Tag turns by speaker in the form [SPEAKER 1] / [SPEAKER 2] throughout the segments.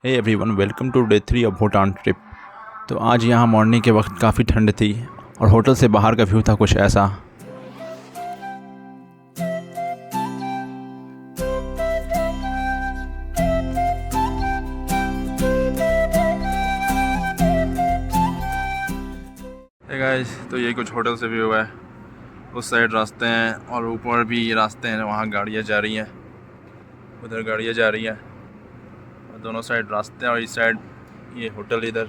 [SPEAKER 1] Hey everyone, welcome to day 3 of Bhutan trip. तो आज यहाँ मॉर्निंग के वक्त काफ़ी ठंड थी और होटल से बाहर का व्यू था कुछ ऐसा। हे गाइस, तो ये कुछ होटल से व्यू है। उस साइड रास्ते हैं और ऊपर भी रास्ते हैं, वहाँ गाड़ियाँ जा रही हैं, उधर गाड़ियाँ जा रही हैं, दोनों साइड रास्ते हैं और इस साइड ये होटल, इधर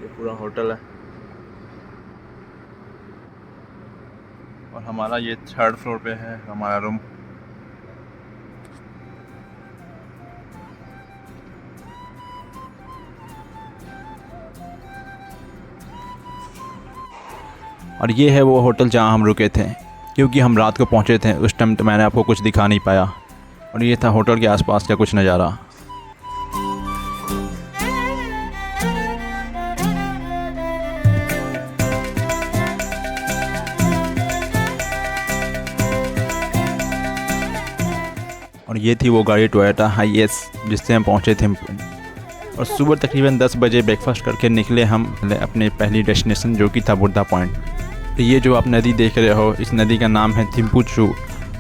[SPEAKER 1] ये पूरा होटल है। और हमारा ये 3rd फ्लोर पे है हमारा रूम। और ये है वो होटल जहाँ हम रुके थे, क्योंकि हम रात को पहुँचे थे उस टाइम, तो मैंने आपको कुछ दिखा नहीं पाया। और ये था होटल के आसपास का कुछ नज़ारा। और ये थी वो गाड़ी टोयोटा हाईएस जिससे हम पहुँचे थे। और सुबह तकरीबन 10 बजे ब्रेकफास्ट करके निकले हम अपने पहली डेस्टिनेशन, जो कि था बुद्धा पॉइंट। ये जो आप नदी देख रहे हो, इस नदी का नाम है थिम्पुचू।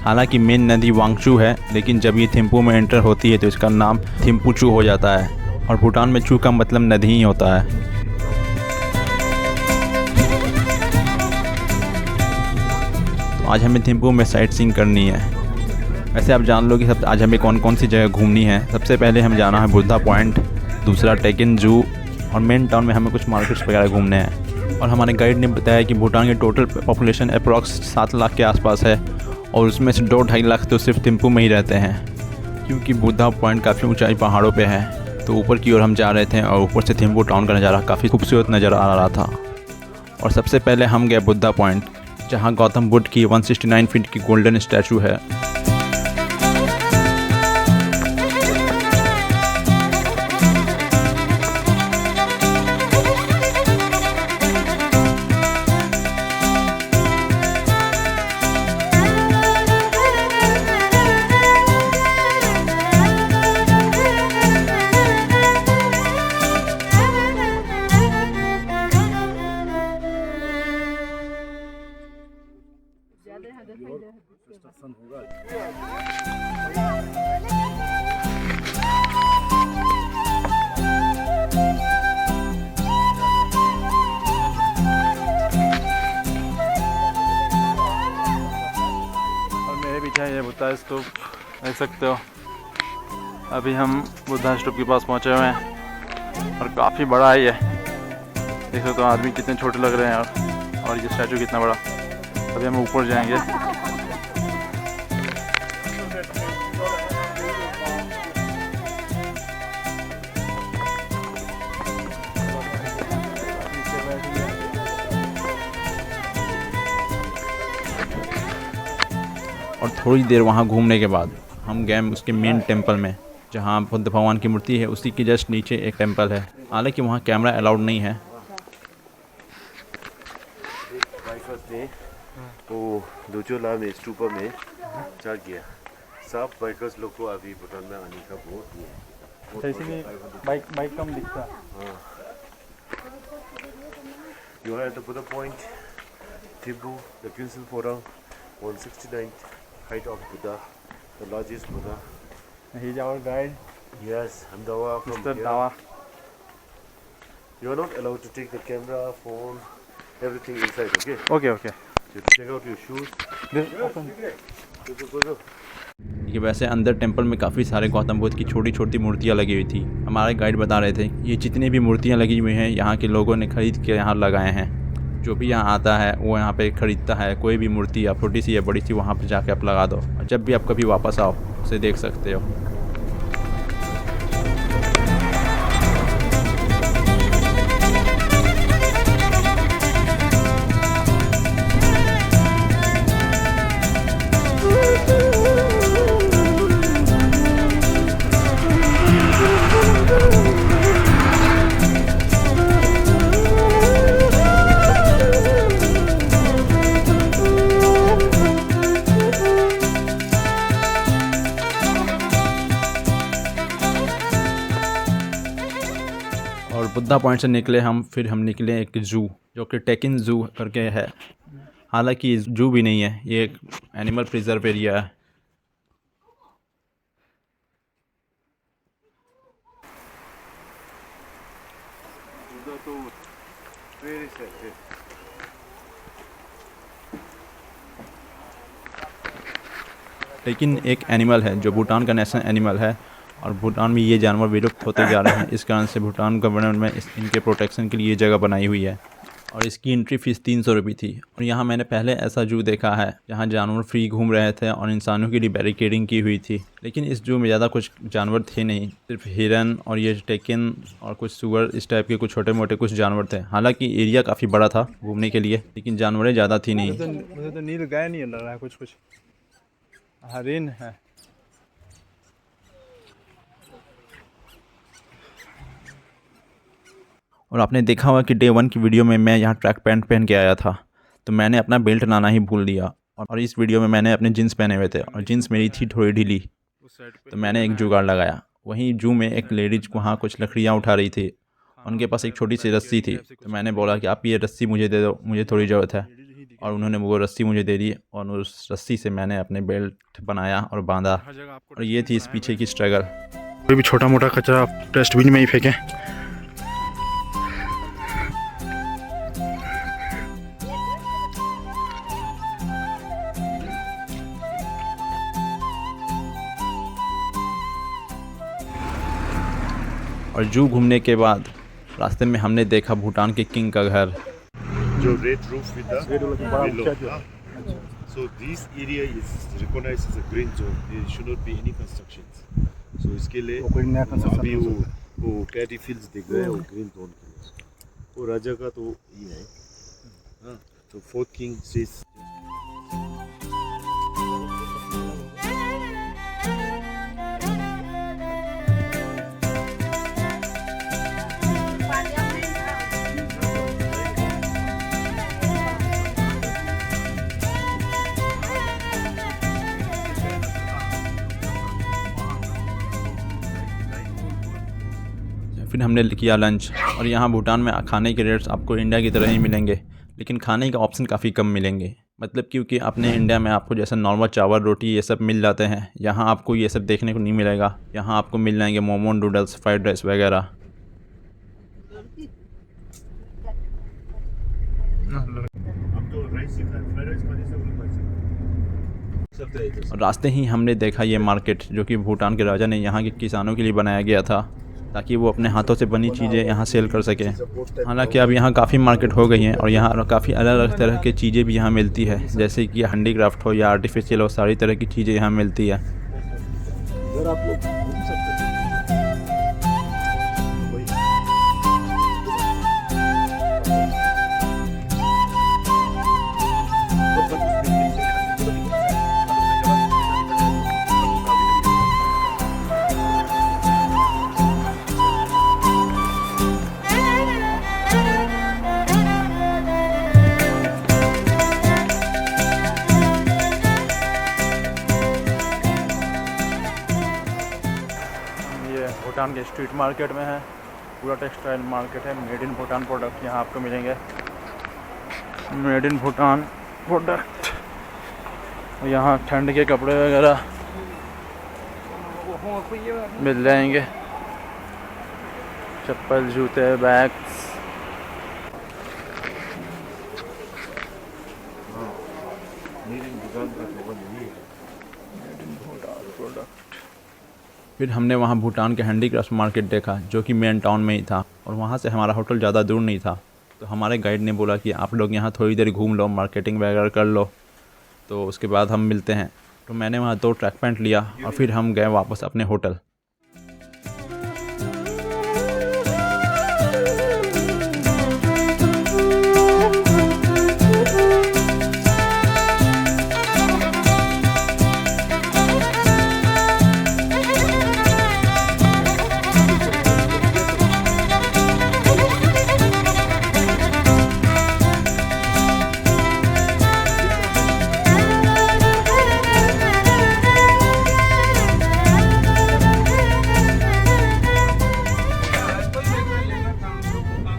[SPEAKER 1] हालांकि मेन नदी वांगचू है, लेकिन जब ये थिम्पू में एंटर होती है तो इसका नाम थिम्पुचू हो जाता है। और भूटान में चू का मतलब नदी ही होता है। तो आज हमें थिम्पू में साइट सीइंग करनी है। वैसे आप जान लो कि सब आज हमें कौन कौन सी जगह घूमनी है। सबसे पहले हमें जाना है बुद्धा पॉइंट, दूसरा टेकन जू, और मेन टाउन में हमें कुछ मार्केट्स वगैरह घूमने हैं। और हमारे गाइड ने बताया कि भूटान की टोटल पॉपुलेशन अप्रॉक्स 7 लाख के आसपास है, और उसमें से 2-2.5 लाख तो सिर्फ थिम्पू में ही रहते हैं। क्योंकि बुद्धा पॉइंट काफ़ी ऊंचाई पहाड़ों पे है, तो ऊपर की ओर हम जा रहे थे और ऊपर से थिम्पू टाउन का नज़ारा काफ़ी खूबसूरत नज़र आ रहा था। और सबसे पहले हम गए बुद्धा पॉइंट, जहाँ गौतम बुद्ध की 169 फीट की गोल्डन स्टैचू है। पीछे ये बुद्धा स्तूप देख सकते हो। अभी हम बुद्धा स्तूप के पास पहुंचे हुए हैं और काफ़ी बड़ा है ये। देख सकते हो आदमी कितने छोटे लग रहे हैं और ये स्टैचू कितना बड़ा। अभी हम ऊपर जाएंगे। और थोड़ी देर वहाँ घूमने के बाद हम गए उसके मेन टेंपल में, जहाँ बुद्ध भगवान की मूर्ति है। उसी के जस्ट नीचे एक टेंपल है। हालांकि वहाँ कैमरा अलाउड नहीं है।
[SPEAKER 2] वो दोचोला में स्तूपा में चढ़ गया। सब बाइकर्स लोग को अभी भूटान में आने का बहुत ही है।
[SPEAKER 3] इसीलिए बाइक कम दिखता है।
[SPEAKER 2] You are at the Buddha Point, Thimphu, the Kyushu Forum, 169th height of Buddha, the largest Buddha.
[SPEAKER 3] He is our guide,
[SPEAKER 2] Yes, I'm Dawa from
[SPEAKER 3] Mr.
[SPEAKER 2] here.
[SPEAKER 3] Dawa.
[SPEAKER 2] You are not allowed to take the camera, phone, everything inside, okay?
[SPEAKER 3] Okay.
[SPEAKER 2] You have to check out your shoes.
[SPEAKER 3] This open.
[SPEAKER 2] Go.
[SPEAKER 1] ये वैसे अंदर temple में काफ़ी सारे गौतम बुद्ध की छोटी छोटी मूर्तियाँ लगी हुई थी। हमारे गाइड बता रहे थे ये जितनी भी मूर्तियाँ लगी हुई हैं यहाँ के लोगों ने ख़रीद के यहाँ लगाए हैं। जो भी यहाँ आता है वो यहाँ पे ख़रीदता है। कोई भी मूर्ति या छोटी सी या बड़ी सी वहाँ पे जाके आप लगा दो, और जब भी आप कभी वापस आओ उसे देख सकते हो। बुद्धा पॉइंट से निकले हम, फिर हम निकले एक ज़ू जो कि टेकिन ज़ू करके है। हालांकि ये ज़ू भी नहीं है, ये एक एनिमल प्रिजर्व एरिया है। लेकिन एक एनिमल है जो भूटान का नेशनल एनिमल है और भूटान में ये जानवर विलुप्त होते जा रहे हैं। इस कारण से भूटान गवर्नमेंट में इनके प्रोटेक्शन के लिए ये जगह बनाई हुई है और इसकी एंट्री फ़ीस 300 रुपये थी। और यहाँ मैंने पहले ऐसा जू देखा है जहाँ जानवर फ्री घूम रहे थे और इंसानों के लिए बैरिकेडिंग की हुई थी। लेकिन इस जू में ज़्यादा कुछ जानवर थे नहीं, सिर्फ हिरन और ये टेकिन और कुछ सुअर, इस टाइप के कुछ छोटे मोटे कुछ जानवर थे। हालांकि एरिया काफ़ी बड़ा था घूमने के लिए, लेकिन जानवरें ज़्यादा थी नहीं।
[SPEAKER 3] मुझे तो नील गाय नहीं लग रहा है, कुछ हरिन है।
[SPEAKER 1] और आपने देखा होगा कि डे 1 की वीडियो में मैं यहाँ ट्रैक पैंट पहन के आया था, तो मैंने अपना बेल्ट लाना ही भूल दिया। और इस वीडियो में मैंने अपने जीन्स पहने हुए थे और जीन्स मेरी थी थोड़ी ढीली, तो मैंने एक जुगाड़ लगाया। वहीं जू में एक लेडीज वहाँ कुछ लकड़ियाँ उठा रही थी, उनके पास एक छोटी सी रस्सी थी, तो मैंने बोला कि आप ये रस्सी मुझे दे दो, मुझे थोड़ी ज़रूरत है। और उन्होंने वो रस्सी मुझे दे दी और उस रस्सी से मैंने अपने बेल्ट बनाया और बांधा। और ये थी इस पीछे की स्ट्रगल।
[SPEAKER 4] कोई भी छोटा मोटा कचरा आप डस्टबिन में ही फेंकें।
[SPEAKER 1] और जू घूमने के बाद रास्ते में हमने देखा भूटान के किंग का घर।
[SPEAKER 2] जो red roof with the window. So this area is recognized as a green zone. There should not be any constructions. So इसके लिए
[SPEAKER 3] कोई नया
[SPEAKER 2] अभी वो कैटी फील्ड्स दिख रहे हैं वो ग्रीन जोन के लिए। वो राजा का तो ये है। हाँ, तो फोर्थ किंग सेज
[SPEAKER 1] फिर हमने किया लंच। और यहाँ भूटान में खाने के रेट्स आपको इंडिया की तरह ही मिलेंगे, लेकिन खाने के ऑप्शन काफ़ी कम मिलेंगे। मतलब क्योंकि अपने इंडिया में आपको जैसे नॉर्मल चावल रोटी ये सब मिल जाते हैं, यहाँ आपको ये सब देखने को नहीं मिलेगा। यहाँ आपको मिल जाएंगे मोमो, नूडल्स, फ्राइड राइस वगैरह। और रास्ते ही हमने देखा ये मार्केट जो कि भूटान के राजा ने यहाँ के किसानों के लिए बनाया गया था, ताकि वो अपने हाथों से बनी चीज़ें यहाँ सेल कर सकें। हालांकि अब यहाँ काफ़ी मार्केट हो गई हैं और यहाँ काफ़ी अलग अलग तरह की चीज़ें भी यहाँ मिलती है, जैसे कि हैंडीक्राफ्ट हो या आर्टिफिशियल हो, सारी तरह की चीज़ें यहाँ मिलती है।
[SPEAKER 3] भूटान के स्ट्रीट मार्केट में है, पूरा टेक्सटाइल मार्केट है। मेड इन भूटान प्रोडक्ट यहाँ आपको मिलेंगे, मेड इन भूटान प्रोडक्ट। यहाँ ठंड के कपड़े वगैरह मिल जाएंगे, चप्पल, जूते, बैग्स।
[SPEAKER 1] फिर हमने वहाँ भूटान के हैंडीक्राफ्ट मार्केट देखा जो कि मेन टाउन में ही था, और वहाँ से हमारा होटल ज़्यादा दूर नहीं था। तो हमारे गाइड ने बोला कि आप लोग यहाँ थोड़ी देर घूम लो, मार्केटिंग वगैरह कर लो, तो उसके बाद हम मिलते हैं। तो मैंने वहाँ 2 ट्रैक पैंट लिया और फिर हम गए वापस अपने होटल।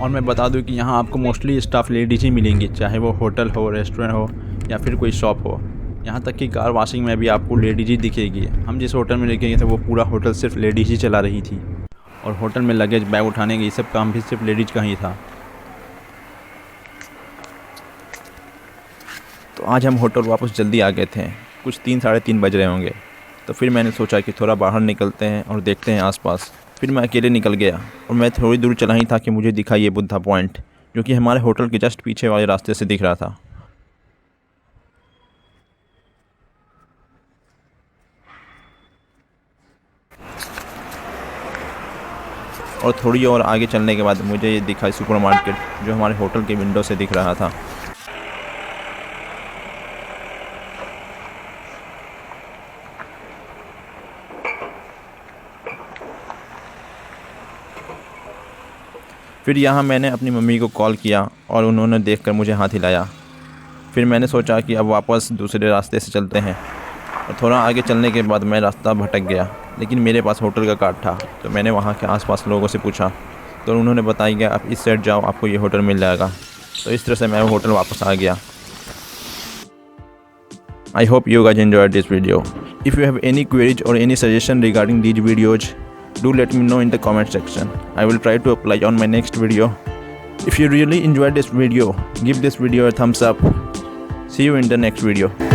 [SPEAKER 1] और मैं बता दूं कि यहाँ आपको मोस्टली स्टाफ लेडीज ही मिलेंगी, चाहे वो होटल हो, रेस्टोरेंट हो या फिर कोई शॉप हो। यहाँ तक कि कार वॉशिंग में भी आपको लेडीज ही दिखेगी। हम जिस होटल में लेके गए थे वो पूरा होटल सिर्फ लेडीज ही चला रही थी, और होटल में लगेज बैग उठाने का ये सब काम भी सिर्फ लेडीज का ही था। तो आज हम होटल वापस जल्दी आ गए थे, कुछ 3 साढ़े 3 बज रहे होंगे। तो फिर मैंने सोचा कि थोड़ा बाहर निकलते हैं और देखते हैं आसपास। फिर मैं अकेले निकल गया और मैं थोड़ी दूर चला ही था कि मुझे दिखा ये बुद्धा पॉइंट, जो कि हमारे होटल के जस्ट पीछे वाले रास्ते से दिख रहा था। और थोड़ी और आगे चलने के बाद मुझे ये दिखा सुपरमार्केट, जो हमारे होटल के विंडो से दिख रहा था। फिर यहाँ मैंने अपनी मम्मी को कॉल किया और उन्होंने देखकर मुझे हाथ हिलाया। फिर मैंने सोचा कि अब वापस दूसरे रास्ते से चलते हैं, और थोड़ा आगे चलने के बाद मैं रास्ता भटक गया, लेकिन मेरे पास होटल का कार्ड था। तो मैंने वहाँ के आसपास लोगों से पूछा, तो उन्होंने बताया कि आप इस साइड जाओ, आपको ये होटल मिल जाएगा। तो इस तरह से मैं होटल वापस आ गया। I hope you guys enjoyed this video. If you have any queries or any suggestion regarding these videos, do let me know in the comment section. I will try to apply on my next video. If you really enjoyed this video, give this video a thumbs up. See you in the next video.